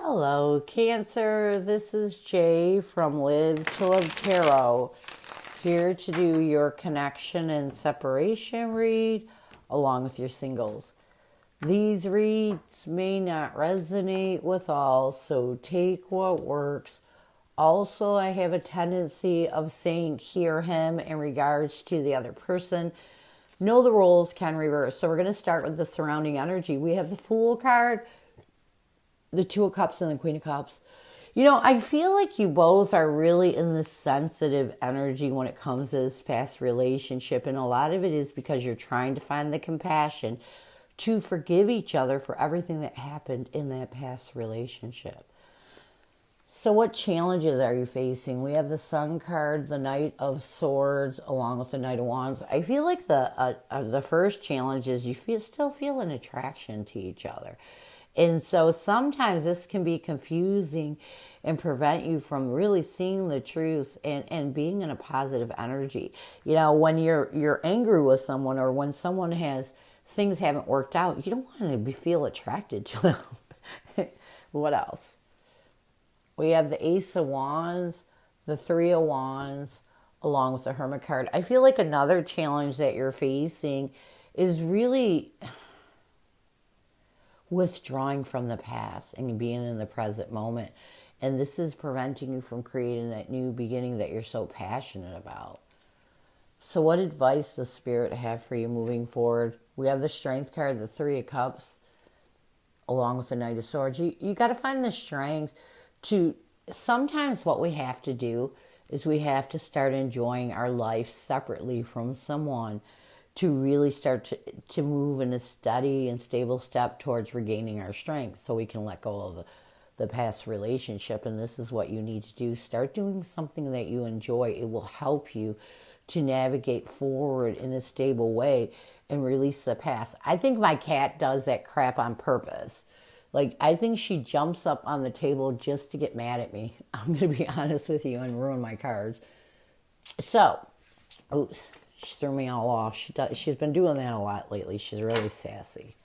Hello, Cancer. This is Jay from Live to Love Tarot, here to do your connection and separation read along with your singles. These reads may not resonate with all, so take what works. Also, I have a tendency of saying hear him in regards to the other person. Know the roles can reverse. So we're going to start with the surrounding energy. We have the Fool card, the Two of Cups, and the Queen of Cups. You know, I feel like you both are really in this sensitive energy when it comes to this past relationship. And a lot of it is because you're trying to find the compassion to forgive each other for everything that happened in that past relationship. So what challenges are you facing? We have the Sun card, the Knight of Swords, along with the Knight of Wands. I feel like the first challenge is you still feel an attraction to each other. And so sometimes this can be confusing and prevent you from really seeing the truth and being in a positive energy. You know, when you're angry with someone, or when someone things haven't worked out, you don't want to feel attracted to them. What else? We have the Ace of Wands, the Three of Wands, along with the Hermit card. I feel like another challenge that you're facing is really withdrawing from the past and being in the present moment. And this is preventing you from creating that new beginning that you're so passionate about. So what advice does Spirit have for you moving forward? We have the Strength card, the Three of Cups, along with the Knight of Swords. You got to find the strength to, sometimes what we have to do is we have to start enjoying our life separately from someone to really start to move in a steady and stable step towards regaining our strength, so we can let go of the past relationship. And this is what you need to do. Start doing something that you enjoy. It will help you to navigate forward in a stable way and release the past. I think my cat does that crap on purpose. Like, I think she jumps up on the table just to get mad at me. I'm going to be honest with you and ruin my cards. So, oops, she threw me all off. She's been doing that a lot lately. She's really sassy.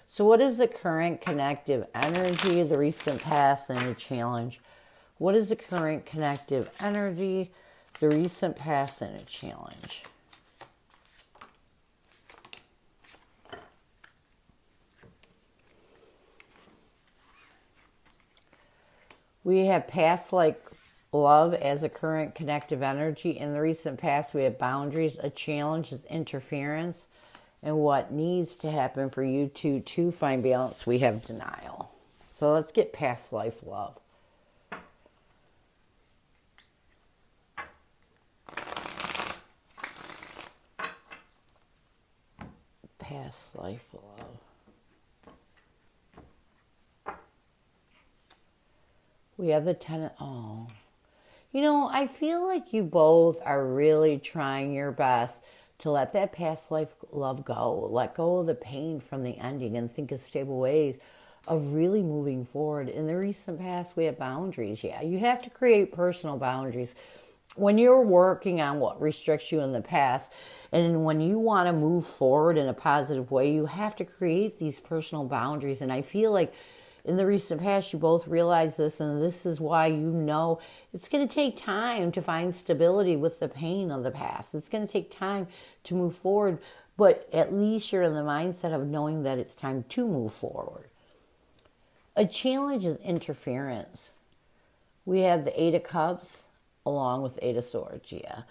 So what is the current connective energy, the recent past, and a challenge? What is the current connective energy, the recent past, and a challenge? We have past like love as a current connective energy. In the recent past, we have boundaries. A challenge is interference. And what needs to happen for you to find balance, we have denial. So let's get past life love. Past life love. We have the Ten. Oh. You know, I feel like you both are really trying your best to let that past life love go. Let go of the pain from the ending and think of stable ways of really moving forward. In the recent past, we have boundaries. Yeah, you have to create personal boundaries. When you're working on what restricts you in the past, and when you want to move forward in a positive way, you have to create these personal boundaries. And I feel like in the recent past, you both realize this, and this is why you know it's going to take time to find stability with the pain of the past. It's going to take time to move forward, but at least you're in the mindset of knowing that it's time to move forward. A challenge is interference. We have the Eight of Cups along with Eight of Swords, yeah.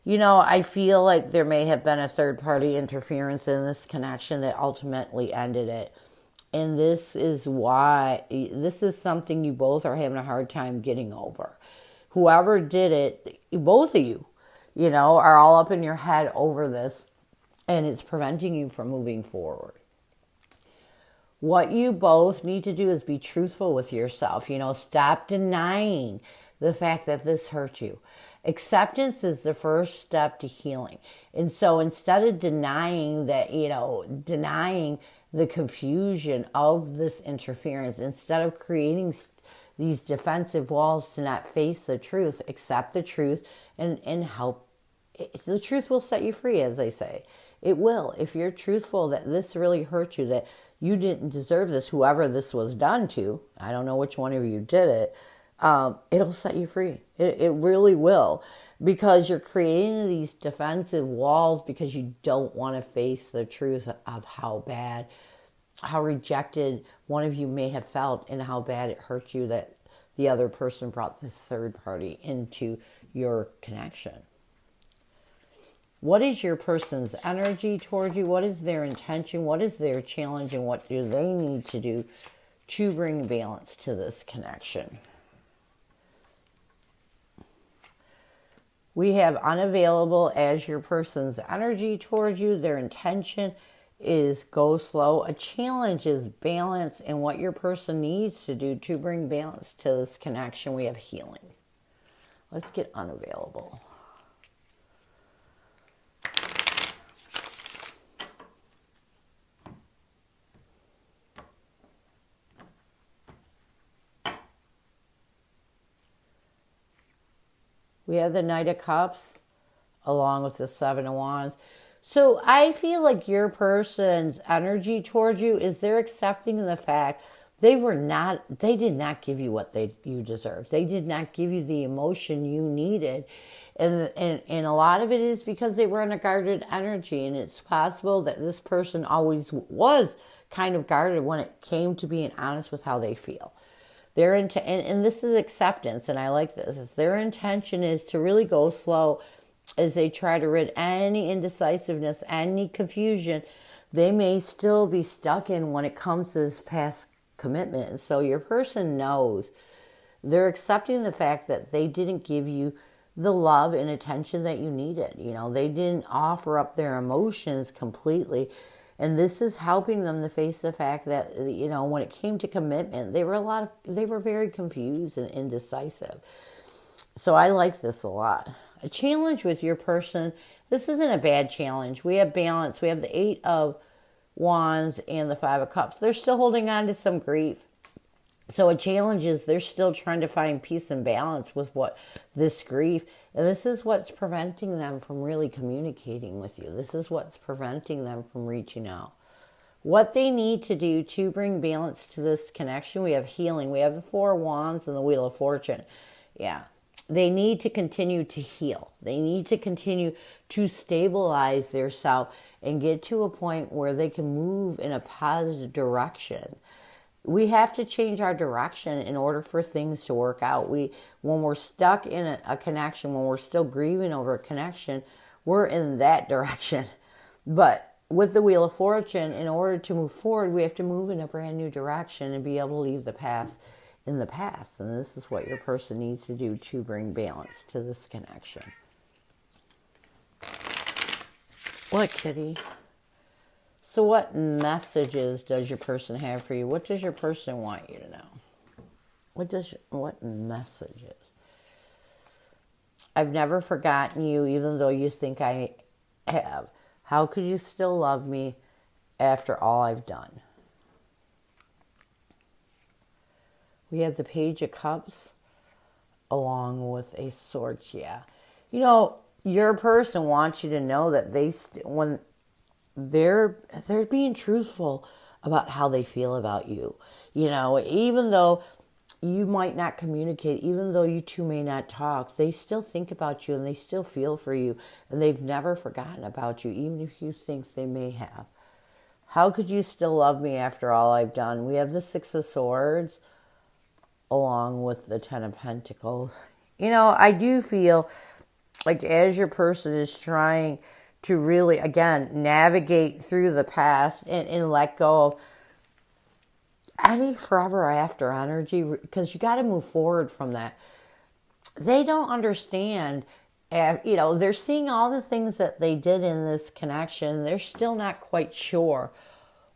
You know, I feel like there may have been a third-party interference in this connection that ultimately ended it. And this is something you both are having a hard time getting over. Whoever did it, both of you, you know, are all up in your head over this, and it's preventing you from moving forward. What you both need to do is be truthful with yourself. You know, stop denying the fact that this hurt you. Acceptance is the first step to healing. And so instead of denying the confusion of this interference, instead of creating these defensive walls to not face the truth, accept the truth and help. The truth will set you free, as they say. It will. If you're truthful that this really hurt you, that You didn't deserve this. Whoever this was done to, I don't know which one of you did it, it'll set you free. It really will. Because you're creating these defensive walls because you don't want to face the truth of how bad, how rejected one of you may have felt and how bad it hurt you that the other person brought this third party into your connection. What is your person's energy toward you? What is their intention? What is their challenge? And what do they need to do to bring balance to this connection? We have unavailable as your person's energy towards you. Their intention is go slow. A challenge is balance and what your person needs to do to bring balance to this connection. We have healing. Let's get unavailable. We have the Knight of Cups along with the Seven of Wands. So I feel like your person's energy towards you is they're accepting the fact they did not give you what you deserved. They did not give you the emotion you needed. And a lot of it is because they were in a guarded energy. And it's possible that this person always was kind of guarded when it came to being honest with how they feel. And this is acceptance, and I like this. Their intention is to really go slow as they try to rid any indecisiveness, any confusion they may still be stuck in when it comes to this past commitment. And so your person knows they're accepting the fact that they didn't give you the love and attention that you needed. They didn't offer up their emotions completely. And this is helping them to face the fact that, when it came to commitment, they were very confused and indecisive. So I like this a lot. A challenge with your person, this isn't a bad challenge. We have balance. We have the Eight of Wands and the Five of Cups. They're still holding on to some grief. So a challenge is they're still trying to find peace and balance with this grief. And this is what's preventing them from really communicating with you. This is what's preventing them from reaching out. What they need to do to bring balance to this connection, we have healing. We have the Four of Wands and the Wheel of Fortune. Yeah. They need to continue to heal. They need to continue to stabilize their self and get to a point where they can move in a positive direction. We have to change our direction in order for things to work out. When we're stuck in a connection, when we're still grieving over a connection, we're in that direction. But with the Wheel of Fortune, in order to move forward, we have to move in a brand new direction and be able to leave the past in the past. And this is what your person needs to do to bring balance to this connection. What, kitty? So what messages does your person have for you? What does your person want you to know? What messages? I've never forgotten you, even though you think I have. How could you still love me after all I've done? We have the Page of Cups along with a sword. Yeah. Your person wants you to know that when they're being truthful about how they feel about you. Even though you might not communicate, even though you two may not talk, they still think about you and they still feel for you. And they've never forgotten about you, even if you think they may have. How could you still love me after all I've done? We have the Six of Swords along with the Ten of Pentacles. I do feel like as your person is trying to really, again, navigate through the past and let go of any forever after energy, because you got to move forward from that. They don't understand, they're seeing all the things that they did in this connection. They're still not quite sure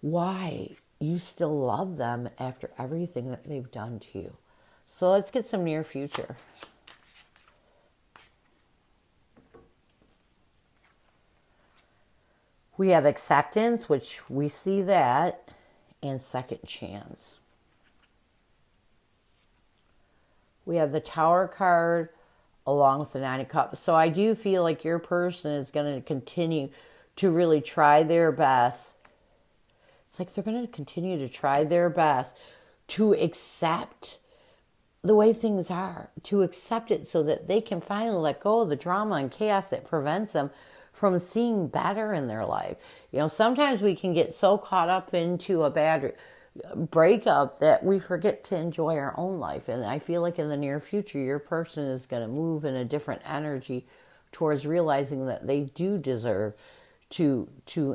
why you still love them after everything that they've done to you. So let's get some near future. We have acceptance, which we see that, and second chance. We have the Tower card along with the Nine of Cups. So I do feel like your person is going to continue to really try their best It's like they're going to continue to try their best to accept the way things are, to accept it so that they can finally let go of the drama and chaos that prevents them from seeing better in their life. Sometimes we can get so caught up into a bad breakup that we forget to enjoy our own life. And I feel like in the near future, your person is going to move in a different energy towards realizing that they do deserve to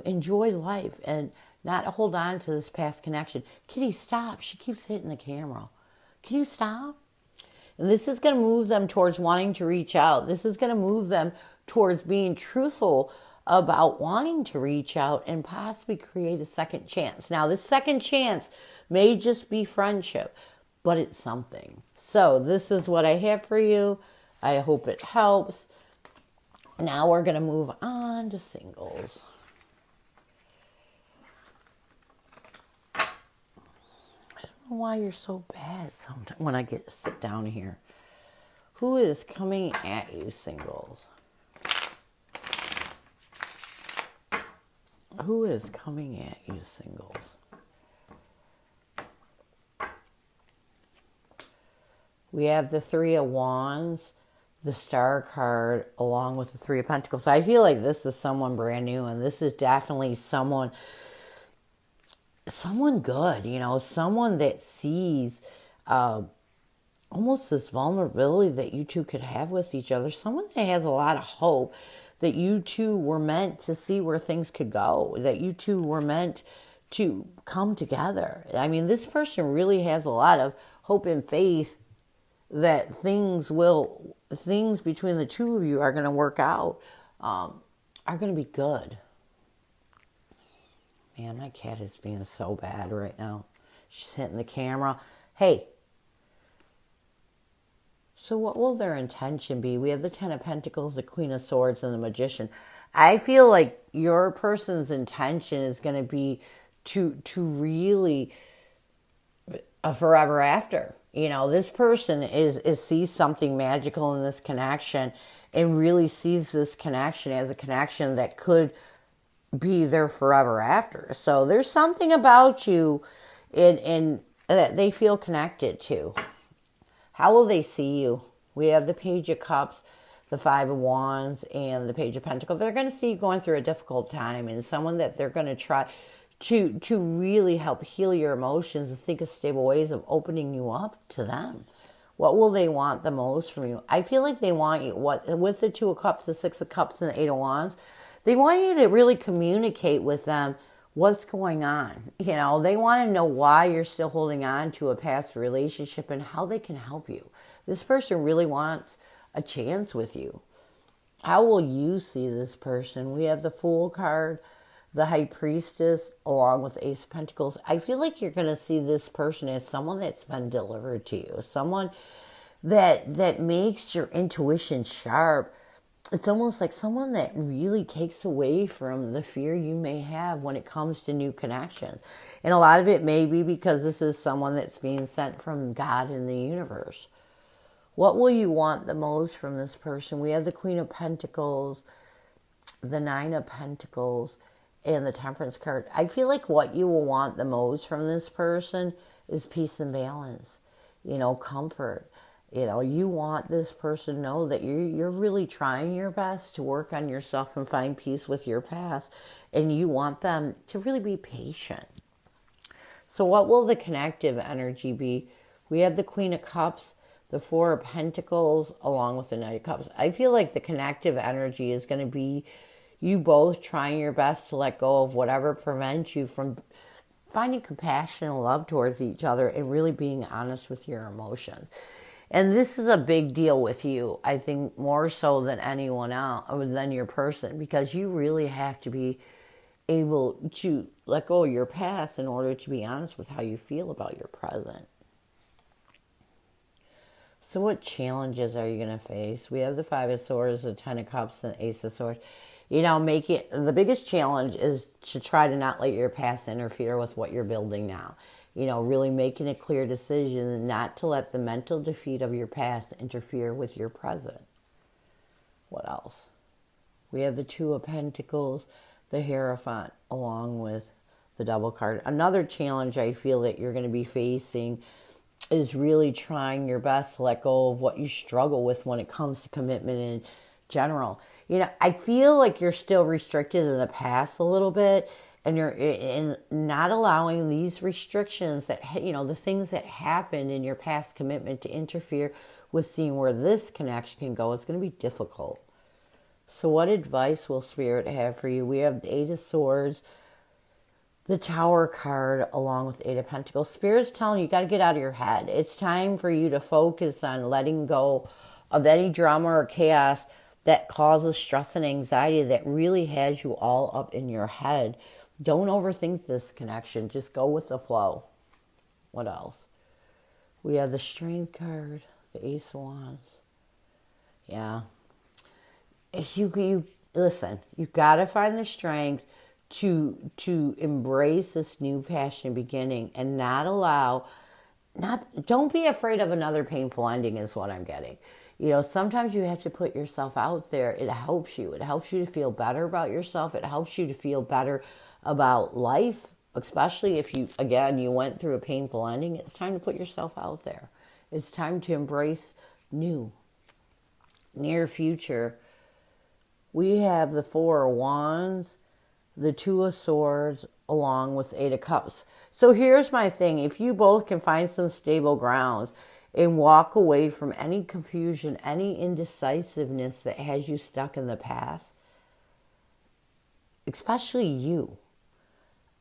enjoy life and not hold on to this past connection. Kitty, stop. She keeps hitting the camera. Can you stop? And this is going to move them towards wanting to reach out. This is going to move them towards being truthful about wanting to reach out and possibly create a second chance. Now, this second chance may just be friendship, but it's something. So this is what I have for you. I hope it helps. Now we're going to move on to singles. Why you're so bad sometimes when I get to sit down here. Who is coming at you, singles? Who is coming at you, singles? We have the Three of Wands, the Star card, along with the Three of Pentacles. I feel like this is someone brand new, and this is definitely someone good, someone that sees almost this vulnerability that you two could have with each other, someone that has a lot of hope that you two were meant to see where things could go, that you two were meant to come together. I mean, this person really has a lot of hope and faith that things between the two of you are going to work out, are going to be good. Man, my cat is being so bad right now. She's hitting the camera. Hey. So what will their intention be? We have the Ten of Pentacles, the Queen of Swords, and the Magician. I feel like your person's intention is going to be to really a forever after. This person sees something magical in this connection and really sees this connection as a connection that could be their forever after. So there's something about you in that they feel connected to. How will they see you? We have the Page of Cups, the Five of Wands, and the Page of Pentacles. They're going to see you going through a difficult time, and someone that they're going to try to really help heal your emotions and think of stable ways of opening you up to them. What will they want the most from you? I feel like they want you, with the Two of Cups, the Six of Cups, and the Eight of Wands, they want you to really communicate with them what's going on. They want to know why you're still holding on to a past relationship and how they can help you. This person really wants a chance with you. How will you see this person? We have the Fool card, the High Priestess, along with the Ace of Pentacles. I feel like you're going to see this person as someone that's been delivered to you, someone that makes your intuition sharp. It's almost like someone that really takes away from the fear you may have when it comes to new connections. And a lot of it may be because this is someone that's being sent from God in the universe. What will you want the most from this person? We have the Queen of Pentacles, the Nine of Pentacles, and the Temperance card. I feel like what you will want the most from this person is peace and balance, comfort. You want this person to know that you're really trying your best to work on yourself and find peace with your past. And you want them to really be patient. So what will the connective energy be? We have the Queen of Cups, the Four of Pentacles, along with the Knight of Cups. I feel like the connective energy is going to be you both trying your best to let go of whatever prevents you from finding compassion and love towards each other and really being honest with your emotions. And this is a big deal with you, I think, more so than anyone else, or than your person, because you really have to be able to let go of your past in order to be honest with how you feel about your present. So what challenges are you going to face? We have the Five of Swords, the Ten of Cups, and the Ace of Swords. The biggest challenge is to try to not let your past interfere with what you're building now. Really making a clear decision not to let the mental defeat of your past interfere with your present. What else? We have the Two of Pentacles, the Hierophant, along with the Devil card. Another challenge I feel that you're going to be facing is really trying your best to let go of what you struggle with when it comes to commitment in general. I feel like you're still restricted in the past a little bit, and you're in not allowing these restrictions that, the things that happened in your past commitment to interfere with seeing where this connection can go. It's going to be difficult. So what advice will Spirit have for you? We have the Eight of Swords, the Tower card, along with the Eight of Pentacles. Spirit's telling you got to get out of your head. It's time for you to focus on letting go of any drama or chaos that causes stress and anxiety that really has you all up in your head. Don't overthink this connection. Just go with the flow. What else? We have the Strength card, the Ace of Wands. Yeah. You listen, you've got to find the strength to embrace this new passion beginning and don't be afraid of another painful ending is what I'm getting. Sometimes you have to put yourself out there. It helps you. It helps you to feel better about yourself. It helps you to feel better about life, especially if you went through a painful ending. It's time to put yourself out there. It's time to embrace new, near future. We have the Four of Wands, the Two of Swords, along with Eight of Cups. So here's my thing. If you both can find some stable grounds and walk away from any confusion, any indecisiveness that has you stuck in the past, especially you,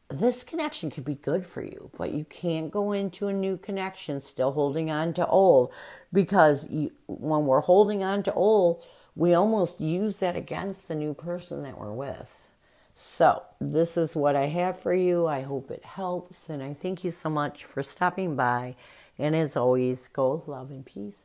this connection could be good for you, but you can't go into a new connection still holding on to old, because when we're holding on to old, we almost use that against the new person that we're with. So this is what I have for you. I hope it helps, and I thank you so much for stopping by. And as always, go with love and peace.